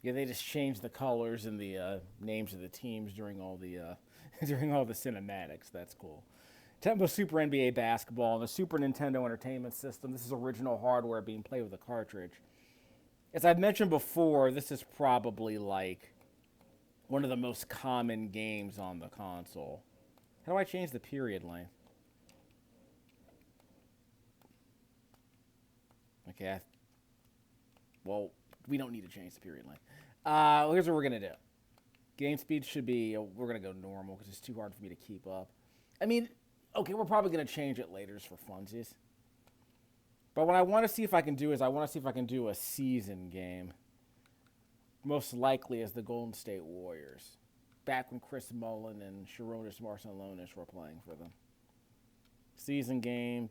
Yeah, they just changed the colors and the names of the teams during all the during all the cinematics. That's cool. Tecmo Super NBA Basketball and the Super Nintendo Entertainment System. This is original hardware being played with a cartridge. As I've mentioned before, this is probably like one of the most common games on the console. How do I change the period length? Okay, well, we don't need to change the period length. Here's what we're going to do. Game speed should be, we're going to go normal because it's too hard for me to keep up. I mean, okay, we're probably going to change it later just for funsies. But what I want to see if I can do is I want to see if I can do a season game. Most likely as the Golden State Warriors. Back when Chris Mullin and Sharonis Marciulionis were playing for them. Season game,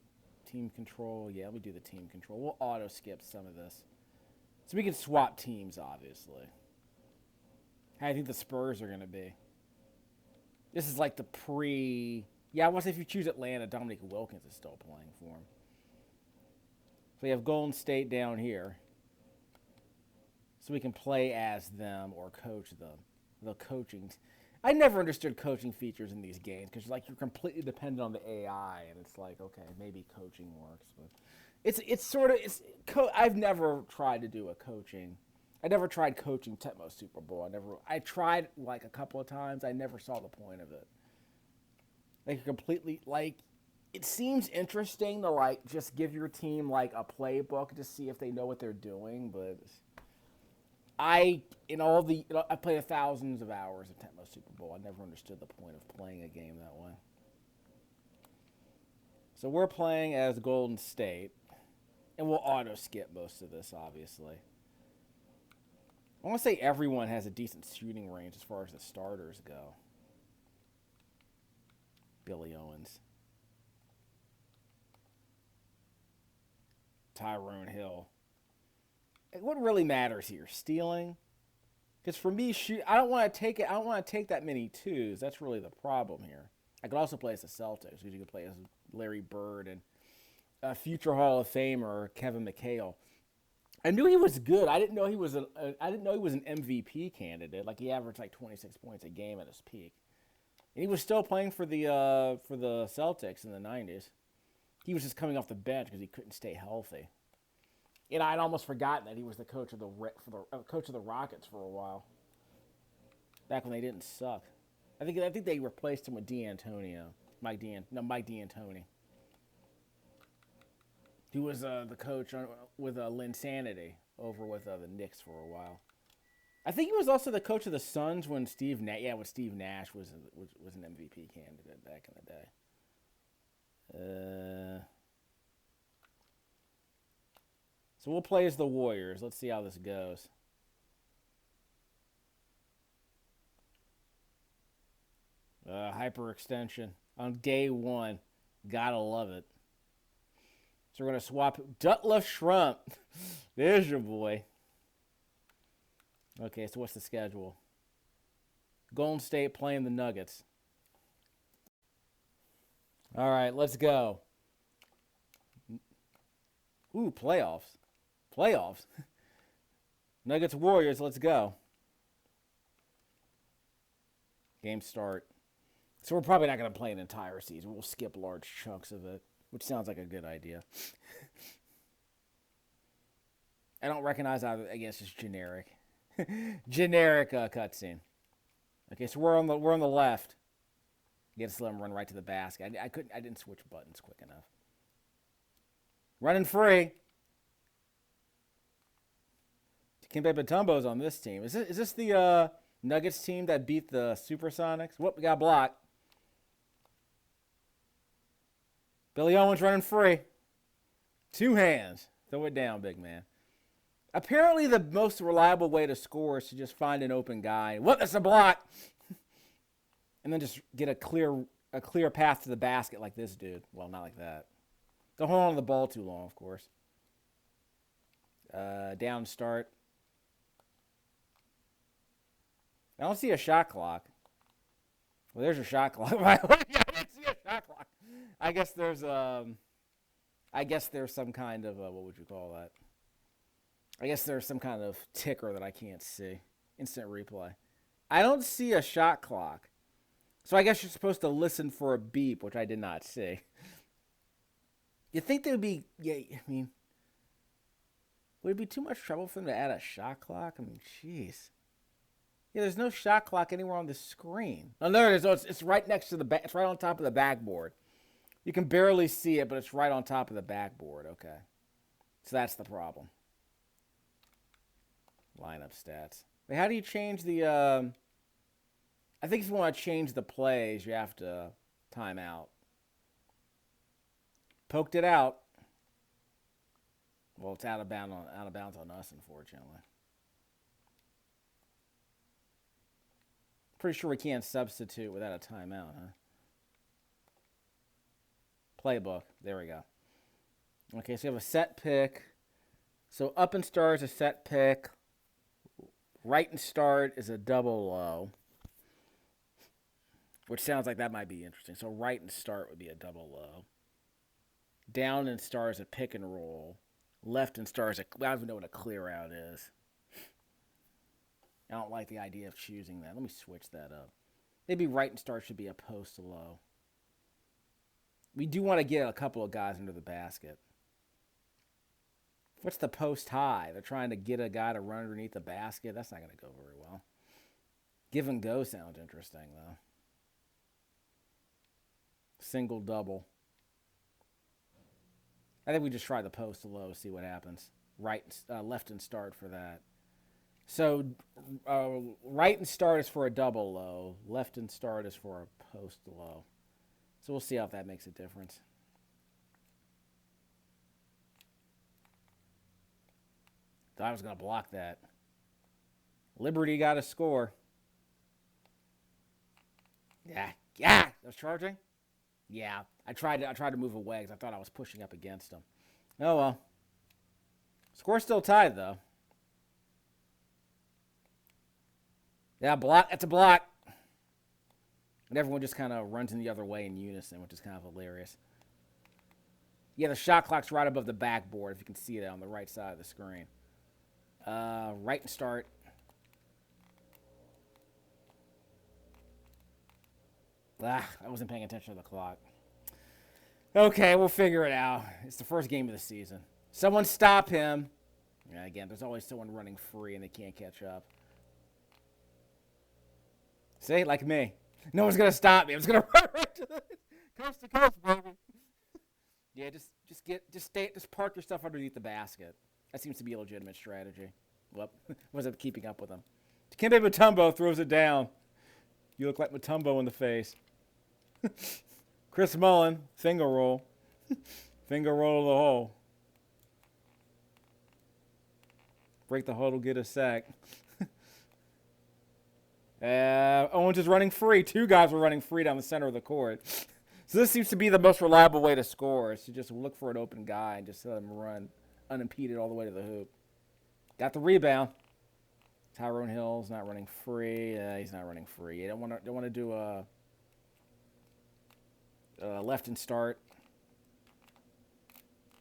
team control. Yeah, let me do the team control. We'll auto skip some of this. So we can swap teams, obviously. How do you think the Spurs are going to be? This is like the pre... Yeah, I want to say if you choose Atlanta, Dominique Wilkins is still playing for him. So you have Golden State down here. So we can play as them or coach them. The coaching... I never understood coaching features in these games because like you're completely dependent on the AI, and it's like, okay, maybe coaching works, but it's sort of I've never tried to do a coaching. I never tried coaching Tecmo Super Bowl. I tried like a couple of times. I never saw the point of it. Like completely like it seems interesting to like just give your team like a playbook to see if they know what they're doing, but I played thousands of hours of Tecmo Super Bowl. I never understood the point of playing a game that way. So we're playing as Golden State, and we'll auto skip most of this, obviously. I want to say everyone has a decent shooting range as far as the starters go. Billy Owens. Tyrone Hill. What really matters here? Stealing? Because for me, I don't want to take it. I don't want to take that many twos. That's really the problem here. I could also play as the Celtics, because you could play as Larry Bird and future Hall of Famer Kevin McHale. I knew he was good. I didn't know he was an MVP candidate. Like he averaged like 26 points a game at his peak, and he was still playing for the Celtics in the '90s. He was just coming off the bench because he couldn't stay healthy. And I'd almost forgotten that he was the coach of the Rockets for a while. Back when they didn't suck. I think they replaced him with D'Antonio. Mike D'Antoni. He was the coach with Linsanity over with the Knicks for a while. I think he was also the coach of the Suns when Steve Nash was an MVP candidate back in the day. So we'll play as the Warriors. Let's see how this goes. Hyperextension on day one. Gotta love it. So we're going to swap Dutla Schrump. There's your boy. Okay, so what's the schedule? Golden State playing the Nuggets. All right, let's go. Ooh, playoffs. Nuggets Warriors, let's go. Game start. So we're probably not going to play an entire season. We'll skip large chunks of it, which sounds like a good idea. I don't recognize either. I guess it's generic. Generic cutscene. Okay, so we're on the left. You have to let him run right to the basket. I didn't switch buttons quick enough. Running free. Dikembe Mutombo's on this team. Is this the Nuggets team that beat the Supersonics? Whoop, we got blocked. Billy Owens running free. Two hands. Throw it down, big man. Apparently the most reliable way to score is to just find an open guy. Whoop, that's a block. And then just get a clear path to the basket like this dude. Well, not like that. Don't hold on to the ball too long, of course. Down start. I don't see a shot clock. Well, there's your shot clock. I didn't see a shot clock. I guess there's some kind of what would you call that? I guess there's some kind of ticker that I can't see. Instant replay. I don't see a shot clock. So I guess you're supposed to listen for a beep, which I did not see. You think there would be, yeah, I mean, would it be too much trouble for them to add a shot clock? I mean, jeez. Yeah, there's no shot clock anywhere on the screen. Oh, there it is. Oh, it's right next to the it's right on top of the backboard. You can barely see it, but it's right on top of the backboard. Okay. So that's the problem. Lineup stats. Wait, how do you change the, I think if you want to change the plays, you have to time out. Poked it out. Well, it's out of bounds on us, unfortunately. Pretty sure we can't substitute without a timeout, huh? Playbook. There we go. Okay, so you have a set pick. So up and start is a set pick. Right and start is a double low. Which sounds like that might be interesting. So right and start would be a double low. Down and start is a pick and roll. Left and start is I don't even know what a clear out is. I don't like the idea of choosing that. Let me switch that up. Maybe right and start should be a post low. We do want to get a couple of guys under the basket. What's the post high? They're trying to get a guy to run underneath the basket. That's not going to go very well. Give and go sounds interesting, though. Single, double. I think we just try the post low, see what happens. Left and start for that. So right and start is for a double low. Left and start is for a post low. So we'll see if that makes a difference. Thought I was going to block that. Liberty got a score. Yeah. I was charging? Yeah. I tried to move away because I thought I was pushing up against him. Oh, well. Score's still tied, though. Yeah, block. That's a block. And everyone just kind of runs in the other way in unison, which is kind of hilarious. Yeah, the shot clock's right above the backboard, if you can see that on the right side of the screen. Right and start. I wasn't paying attention to the clock. Okay, we'll figure it out. It's the first game of the season. Someone stop him. Yeah, again, there's always someone running free and they can't catch up. See, like me. No one's going to stop me. I'm just going to run right to the coast to coast, baby. Yeah, just park your stuff underneath the basket. That seems to be a legitimate strategy. Well, wasn't keeping up with him. Dikembe Mutombo throws it down. You look like Mutombo in the face. Chris Mullen, finger roll. Finger roll of the hole. Break the huddle, get a sack. Owens is running free. Two guys were running free down the center of the court. So this seems to be the most reliable way to score, is to just look for an open guy and just let him run unimpeded all the way to the hoop. Got the rebound. Tyrone Hill's not running free. He's not running free. You don't want to do a left and start.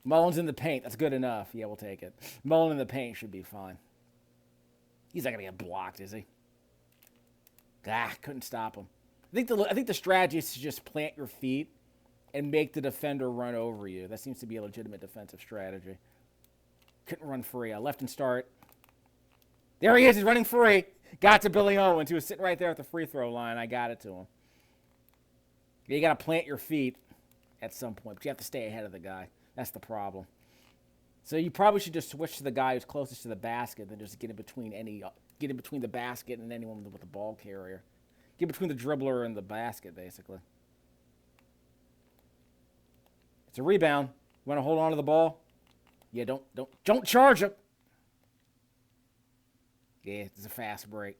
Mullen's in the paint. That's good enough. Yeah, we'll take it. Mullen in the paint should be fine. He's not going to get blocked, is he? Couldn't stop him. I think the strategy is to just plant your feet and make the defender run over you. That seems to be a legitimate defensive strategy. Couldn't run free. Left and start. There he is. He's running free. Got to Billy Owens. He was sitting right there at the free throw line. I got it to him. You got to plant your feet at some point, but you have to stay ahead of the guy. That's the problem. So you probably should just switch to the guy who's closest to the basket than just get in between the basket and anyone with the ball carrier. Get between the dribbler and the basket, basically. It's a rebound. You want to hold on to the ball? Yeah, don't charge him. Yeah, it's a fast break.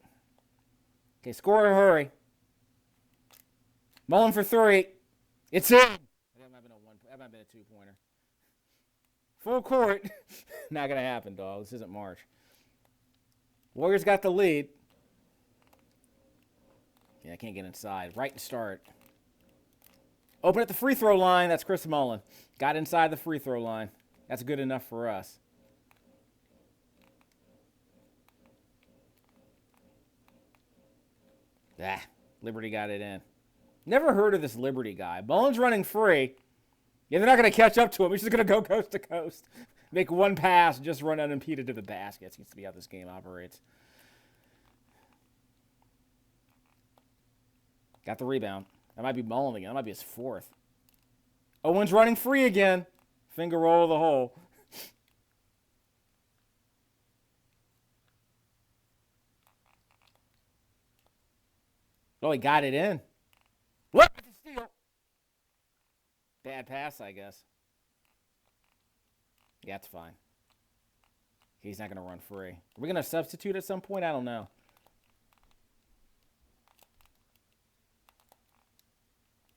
Okay, score or hurry. Mullen for three. It's in. That might have been a two-pointer. Full court. Not going to happen, dog. This isn't March. Warriors got the lead. Yeah, I can't get inside. Right and start. Open at the free throw line. That's Chris Mullen. Got inside the free throw line. That's good enough for us. Ah, Liberty got it in. Never heard of this Liberty guy. Mullins running free. Yeah, they're not going to catch up to him. He's just going to go coast to coast. Make one pass and just run unimpeded to the basket. Seems to be how this game operates. Got the rebound. That might be Mullen again. That might be his fourth. Owens running free again. Finger roll of the hole. Oh, he got it in. What? Steal. Bad pass, I guess. Yeah, it's fine. He's not going to run free. Are we going to substitute at some point? I don't know.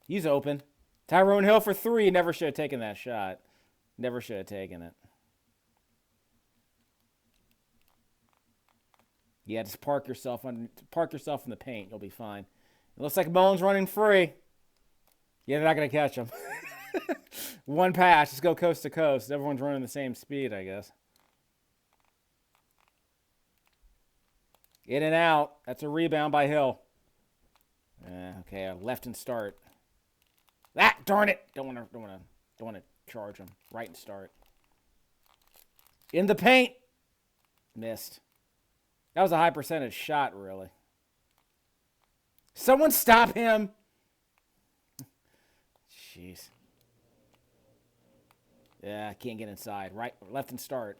He's open. Tyrone Hill for three. Never should have taken that shot. Never should have taken it. Yeah, just park yourself in the paint. You'll be fine. It looks like Mullins running free. Yeah, they're not going to catch him. One pass. Just go coast to coast. Everyone's running the same speed, I guess. In and out. That's a rebound by Hill. Okay, left and start. Darn it! Don't want to charge him. Right and start. In the paint. Missed. That was a high percentage shot, really. Someone stop him. Jeez. Yeah, I can't get inside. Right, left and start.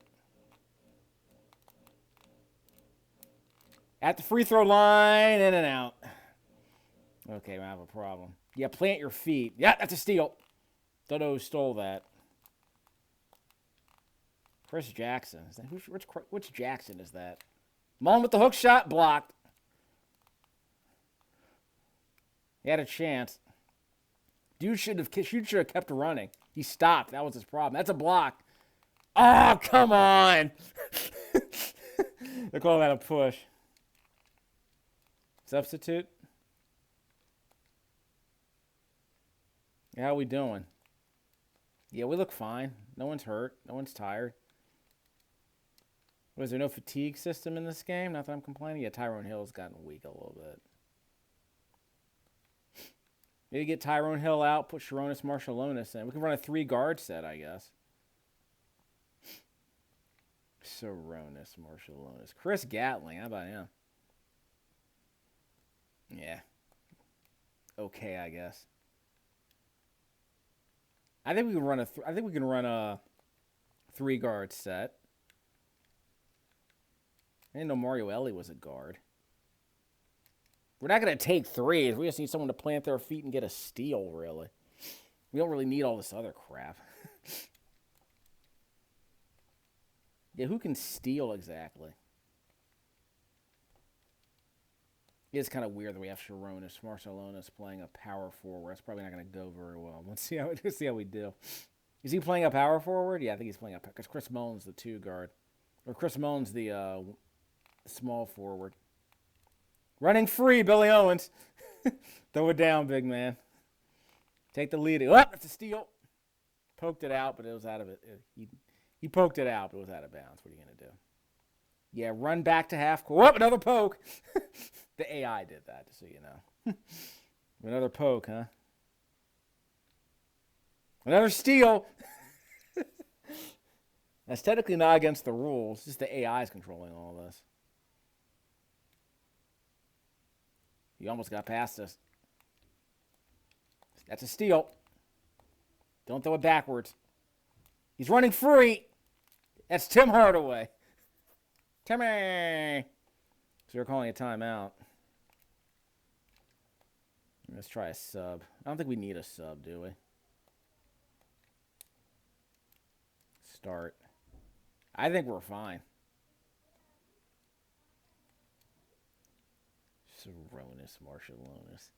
At the free throw line, in and out. Okay, we have a problem. Yeah, plant your feet. Yeah, that's a steal. Don't know who stole that. Chris Jackson. Is that which Jackson is that? Mullen with the hook shot, blocked. He had a chance. Dude should have kept running. He stopped. That was his problem. That's a block. Oh, come on. They call that a push. Substitute. Yeah, how we doing? Yeah, we look fine. No one's hurt. No one's tired. Was there no fatigue system in this game? Not that I'm complaining. Yeah, Tyrone Hill's gotten weak a little bit. Maybe get Tyrone Hill out, put Sharonis Marshallonis in. We can run a 3-guard set, I guess. Sharonis Marshallonis. Chris Gatling, how about him? Yeah. Okay, I guess. I think we can run a 3-guard set. I didn't know Mario Ellie was a guard. We're not going to take threes. We just need someone to plant their feet and get a steal, really. We don't really need all this other crap. Yeah, who can steal exactly? It's kind of weird that we have Sharonis Marshallonis playing a power forward. That's probably not going to go very well. Let's see how we do. Is he playing a power forward? Yeah, I think he's playing because Chris Mullen's the 2-guard. Or Chris Mullen's the small forward. Running free, Billy Owens. Throw it down, big man. Take the lead. Oh, that's a steal. Poked it out, but it was out of it. He poked it out, but it was out of bounds. What are you going to do? Yeah, run back to half court. Oh, another poke. The AI did that, just so you know. Another poke, huh? Another steal. That's technically not against the rules. Just the AI is controlling all this. You almost got past us. That's a steal. Don't throw it backwards. He's running free. That's Tim Hardaway. Timmy. So they're calling a timeout. Let's try a sub. I don't think we need a sub, do we? Start. I think we're fine. Sharonis Marshallonis.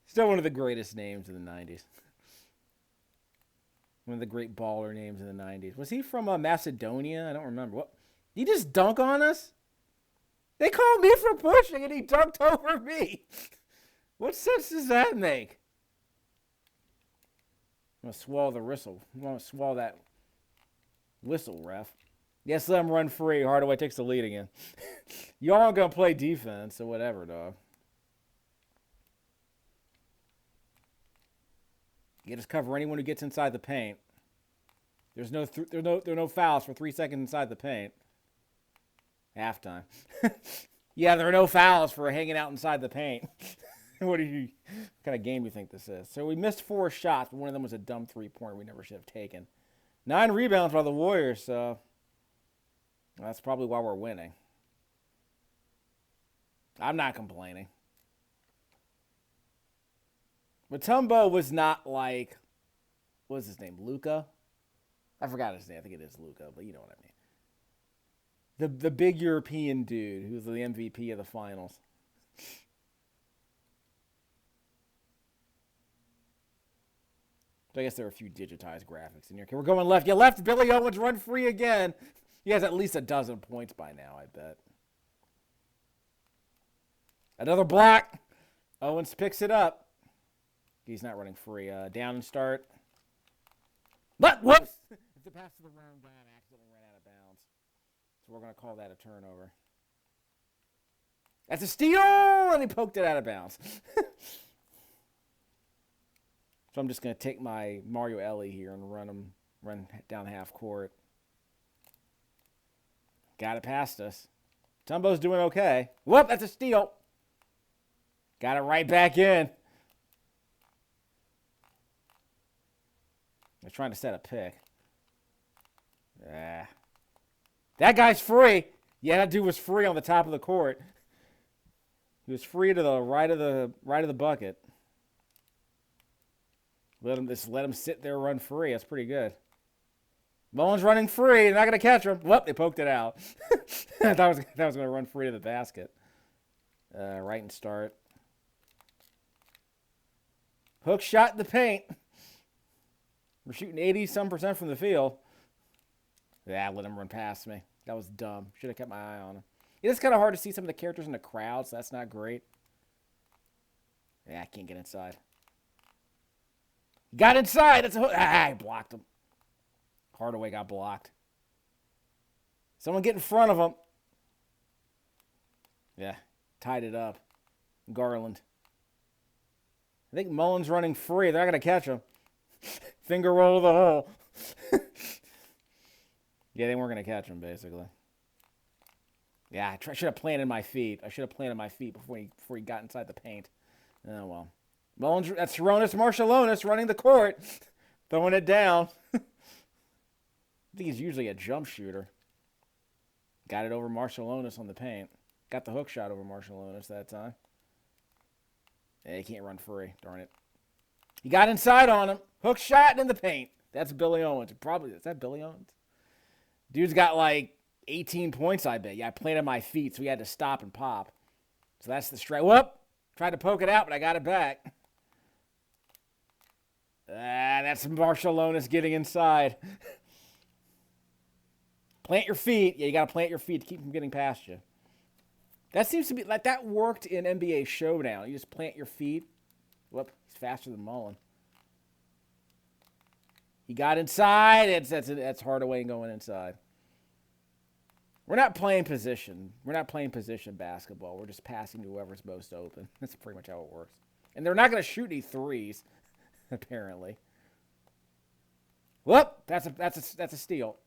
Still one of the greatest names in the 90s. One of the great baller names in the 90s. Was he from Macedonia? I don't remember. What? Did he just dunk on us? They called me for pushing and he dunked over me. What sense does that make? I'm going to swallow the whistle. I'm going to swallow that whistle, ref. Yes, let him run free. Hardaway takes the lead again. Y'all aren't going to play defense, so whatever, dog. You just cover anyone who gets inside the paint. There are no fouls for 3 seconds inside the paint. Halftime. Yeah, there are no fouls for hanging out inside the paint. What kind of game do you think this is? So we missed 4 shots, but one of them was a dumb 3-pointer we never should have taken. 9 rebounds by the Warriors, so that's probably why we're winning. I'm not complaining. Mutombo was not like, what was his name, Luka? I forgot his name. I think it is Luka, but you know what I mean. The big European dude who was the MVP of the finals. So I guess there are a few digitized graphics in here. Okay, we're going left. Yeah, left. Billy Owens run free again. He has at least a dozen points by now, I bet. Another block. Owens picks it up. He's not running free. Down and start. But whoops! The pass to the wrong guy and accidentally ran out of bounds. So we're going to call that a turnover. That's a steal! And he poked it out of bounds. So I'm just going to take my Mario Ellie here and run down half court. Got it past us. Tumbo's doing okay. Whoop, that's a steal. Got it right back in. They're trying to set a pick. That guy's free. Yeah, that dude was free on the top of the court. He was free to the right of the bucket. Let him sit there, run free. That's pretty good. Mullins running free. They're not gonna catch him. Whoop! They poked it out. I thought was gonna run free to the basket. Right and start. Hook shot in the paint. We're shooting 80-some% from the field. Yeah, let him run past me. That was dumb. Should have kept my eye on him. It is kind of hard to see some of the characters in the crowd, so that's not great. Yeah, I can't get inside. Got inside. That's a hook. I blocked him. Hardaway got blocked. Someone get in front of him. Yeah, tied it up. Garland. I think Mullins running free. They're not going to catch him. Finger roll the hole. Yeah, they weren't going to catch him, basically. Yeah, I should have planted my feet. I should have planted my feet before he got inside the paint. Oh, well. Mullins, that's Sarunas Marciulionis running the court. Throwing it down. I think he's usually a jump shooter. Got it over Marciulionis on the paint. Got the hook shot over Marciulionis that time. Yeah, he can't run free. Darn it. He got inside on him. Hook shot in the paint. That's Billy Owens. Is that Billy Owens? Dude's got like 18 points, I bet. Yeah, I planted my feet, so he had to stop and pop. So that's the strike. Whoop! Tried to poke it out, but I got it back. That's Marciulionis getting inside. Plant your feet. Yeah, you got to plant your feet to keep him getting past you. That seems to be like that worked in NBA Showdown. You just plant your feet. Whoop, he's faster than Mullen. He got inside. That's Hardaway going inside. We're not playing position. We're not playing position basketball. We're just passing to whoever's most open. That's pretty much how it works. And they're not going to shoot any threes, apparently. Whoop! That's a steal.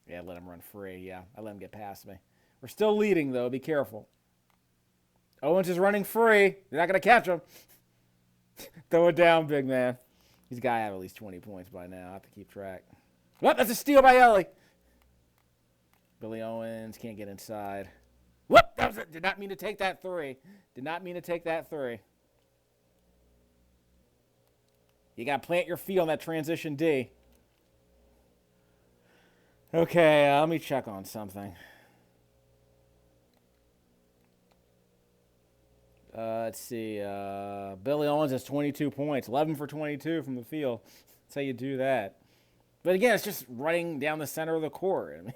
Yeah, let him run free. Yeah, I let him get past me. We're still leading, though. Be careful. Owens is running free. They're not going to catch him. Throw it down, big man. He's got to have at least 20 points by now. I have to keep track. What? That's a steal by Ellie. Billy Owens can't get inside. Whoop! That was it. Did not mean to take that three. Did not mean to take that three. You got to plant your feet on that transition D. Okay, let me check on something. Let's see. Billy Owens has 22 points. 11 for 22 from the field. That's how you do that. But again, it's just running down the center of the court. I mean,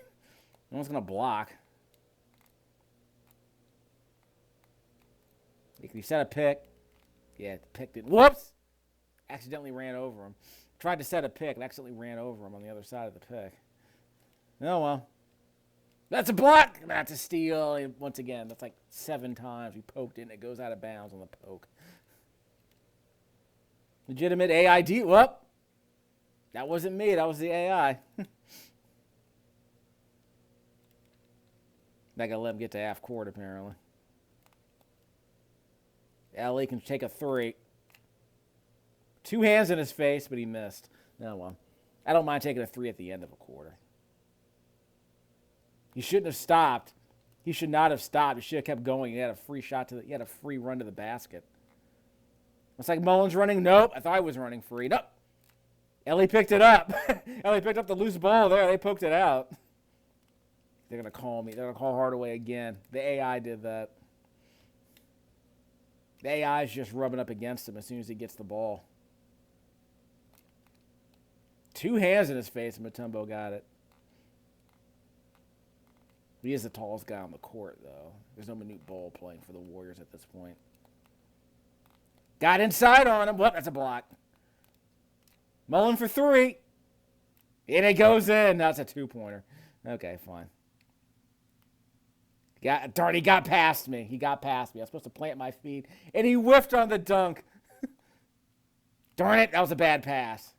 no one's going to block. Can you set a pick? Yeah, the pick didn't. Whoops! Accidentally ran over him. Tried to set a pick and accidentally ran over him on the other side of the pick. Oh, well. That's a block. That's a steal. Once again, that's like 7 times. We poked it and it goes out of bounds on the poke. Legitimate AID. Whoop. That wasn't me. That was the AI. I gotta let him get to half court, apparently. LA can take a 3. 2 hands in his face, but he missed. No, well. I don't mind taking a 3 at the end of a quarter. He shouldn't have stopped. He should not have stopped. He should have kept going. He had a free shot he had a free run to the basket. It's like Mullins running. Nope. I thought I was running free. Nope. Ellie picked it up. Ellie picked up the loose ball there. They poked it out. They're going to call me. They're going to call Hardaway again. The AI did that. The AI is just rubbing up against him as soon as he gets the ball. 2 hands in his face, and Mutombo got it. He is the tallest guy on the court, though. There's no Manute Bol playing for the Warriors at this point. Got inside on him. Well, that's a block. Mullen for 3. And it goes in. That's a 2-pointer. Okay, fine. Darn, he got past me. He got past me. I was supposed to plant my feet. And he whiffed on the dunk. Darn it, that was a bad pass.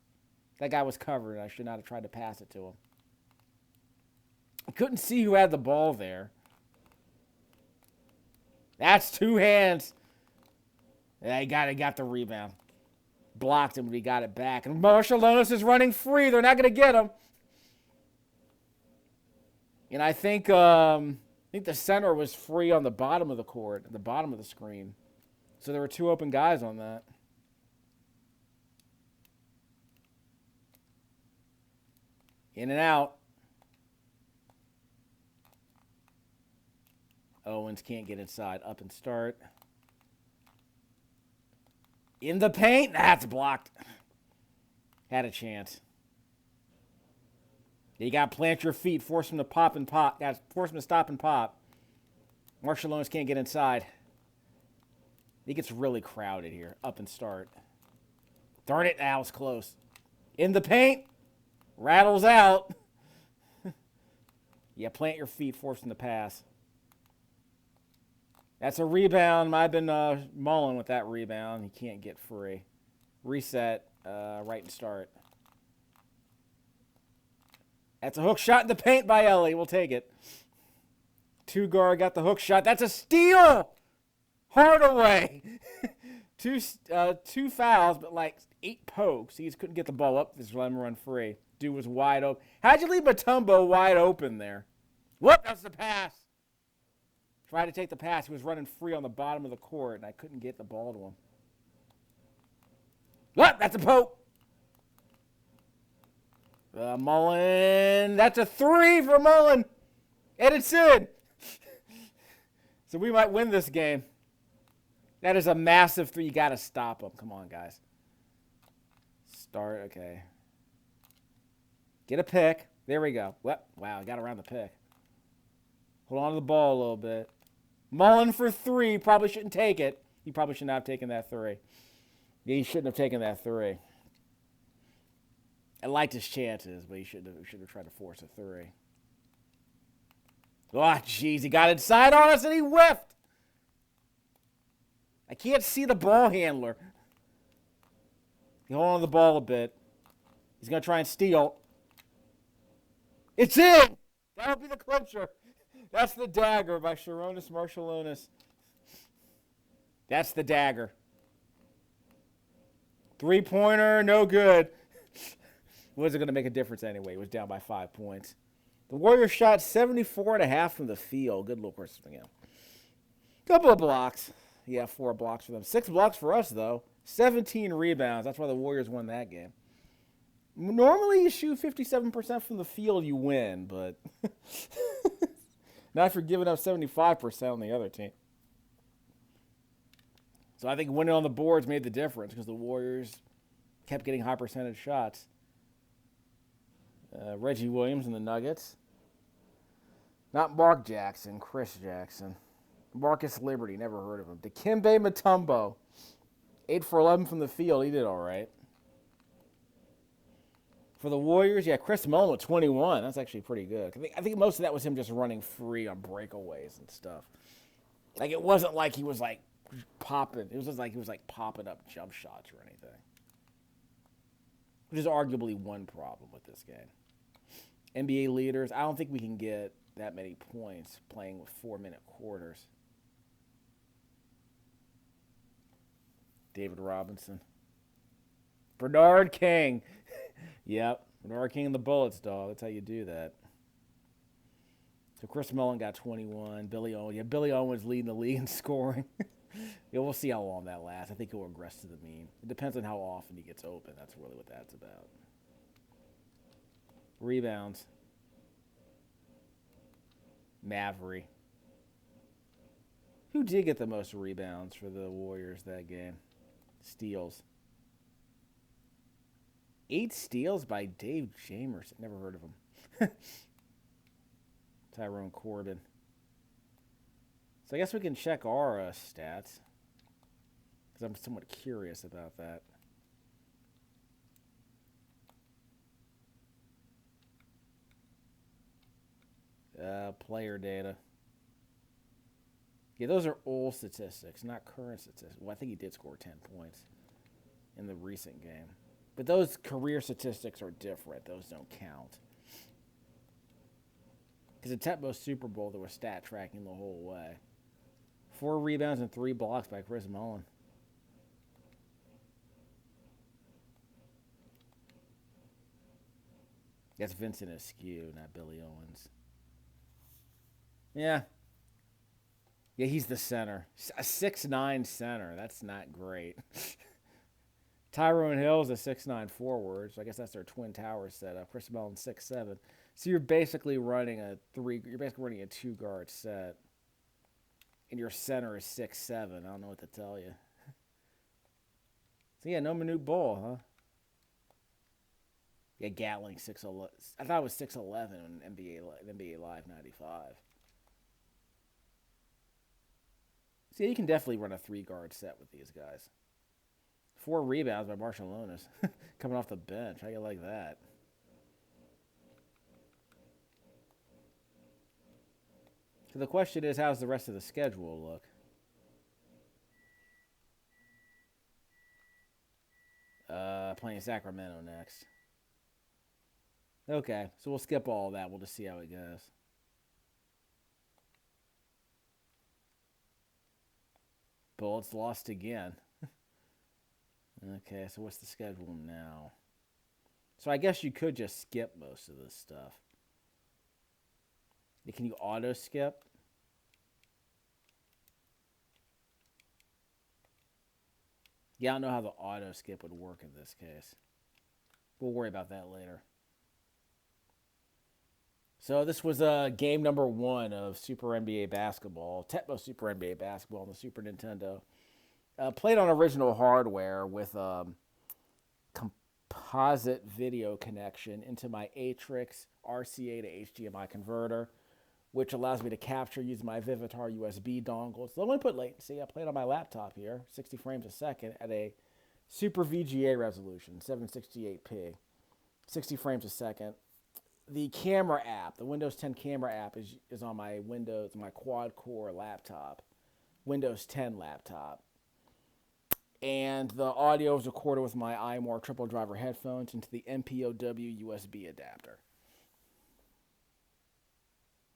That guy was covered. I should not have tried to pass it to him. I couldn't see who had the ball there. That's 2 hands. Yeah, he got the rebound. Blocked him, but he got it back. And Marshalonis is running free. They're not going to get him. And I think the center was free on the bottom of the court, at the bottom of the screen. So there were 2 open guys on that. In and out. Owens can't get inside. Up and start. In the paint. That's blocked. Had a chance. You got to plant your feet. Force him to pop and pop. Force him to stop and pop. Marshall Owens can't get inside. It gets really crowded here. Up and start. Darn it. That was close. In the paint. Rattles out. Yeah, plant your feet. Force him to pass. That's a rebound. I've been mulling with that rebound. He can't get free. Reset. Right and start. That's a hook shot in the paint by Ellie. We'll take it. 2 guard got the hook shot. That's a steal. Hardaway. two fouls, but like 8 pokes. He just couldn't get the ball up. Just let him run free. Dude was wide open. How'd you leave Mutombo wide open there? Whoop, that's the pass. Tried to take the pass. He was running free on the bottom of the court, and I couldn't get the ball to him. What? That's a poke. Mullen. That's a 3 for Mullen. And it's in. So we might win this game. That is a massive 3. You got to stop him. Come on, guys. Start. Okay. Get a pick. There we go. Well, wow, got around the pick. Hold on to the ball a little bit. Mullen for 3. Probably shouldn't take it. He probably should not have taken that 3. Yeah, he shouldn't have taken that 3. I liked his chances, but he should have tried to force a 3. Oh, jeez. He got inside on us, and he whiffed. I can't see the ball handler. He hold on to the ball a bit. He's going to try and steal. It's in! That'll be the clincher. That's the dagger by Sharonis Marshalonis. That's the dagger. 3-pointer, no good. Wasn't going to make a difference anyway. He was down by 5 points. The Warriors shot 74.5 from the field. Good little person. Yeah. Couple of blocks. Yeah, 4 blocks for them. 6 blocks for us, though. 17 rebounds. That's why the Warriors won that game. Normally, you shoot 57% from the field, you win, but not if you're giving up 75% on the other team. So I think winning on the boards made the difference because the Warriors kept getting high percentage shots. Reggie Williams and the Nuggets. Not Mark Jackson, Chris Jackson. Marcus Liberty, never heard of him. Dikembe Mutombo, 8 for 11 from the field. He did all right. For the Warriors, yeah, Chris Mullin with 21. That's actually pretty good. I think most of that was him just running free on breakaways and stuff. Like, it wasn't like he was like popping. It was just like he was like popping up jump shots or anything. Which is arguably one problem with this game. NBA leaders, I don't think we can get that many points playing with 4-minute quarters. David Robinson. Bernard King. Yep. Bernard King and the Bullets, dog. That's how you do that. So Chris Mullin got 21. Billy Owen. Yeah, Billy Owen was leading the league in scoring. Yeah, we'll see how long that lasts. I think he'll regress to the mean. It depends on how often he gets open. That's really what that's about. Rebounds. Maverick. Who did get the most rebounds for the Warriors that game? Steals. 8 steals by Dave Jamerson. Never heard of him. Tyrone Corbin. So I guess we can check our stats. Because I'm somewhat curious about that. Player data. Yeah, those are old statistics, not current statistics. Well, I think he did score 10 points in the recent game. But those career statistics are different. Those don't count. Because the Tecmo Super Bowl, there was stat tracking the whole way. 4 rebounds and 3 blocks by Chris Mullin. That's Vincent Askew, not Billy Owens. Yeah. Yeah, he's the center. A 6'9" center. That's not great. Tyrone Hill's a 6'9" forward, so I guess that's their Twin Towers setup. Chris Mullin 6'7". So you're basically running a 2-guard set. And your center is 6'7". I don't know what to tell you. So yeah, no Manute Bol, huh? Yeah, Gatling 6'11". I thought it was 6'11" on NBA Live 95. So yeah, you can definitely run a 3-guard set with these guys. 4 rebounds by Barcelonas coming off the bench. How you like that? So the question is, how's the rest of the schedule look? Playing Sacramento next. Okay, so we'll skip all of that. We'll just see how it goes. Bullets lost again. Okay, so what's the schedule now? So I guess you could just skip most of this stuff. Can you auto skip? Yeah, I don't know how the auto skip would work in this case. We'll worry about that later. So this was game number 1 of Super NBA Basketball, Tecmo Super NBA Basketball on the Super Nintendo. Played on original hardware with composite video connection into my Atrix RCA to HDMI converter, which allows me to capture using my Vivitar USB dongle. So let me put latency. I played on my laptop here, 60 frames a second at a Super VGA resolution, 768p, 60 frames a second. The camera app, the Windows 10 camera app is on my quad-core laptop, Windows 10 laptop. And the audio is recorded with my iMore triple driver headphones into the MPOW USB adapter.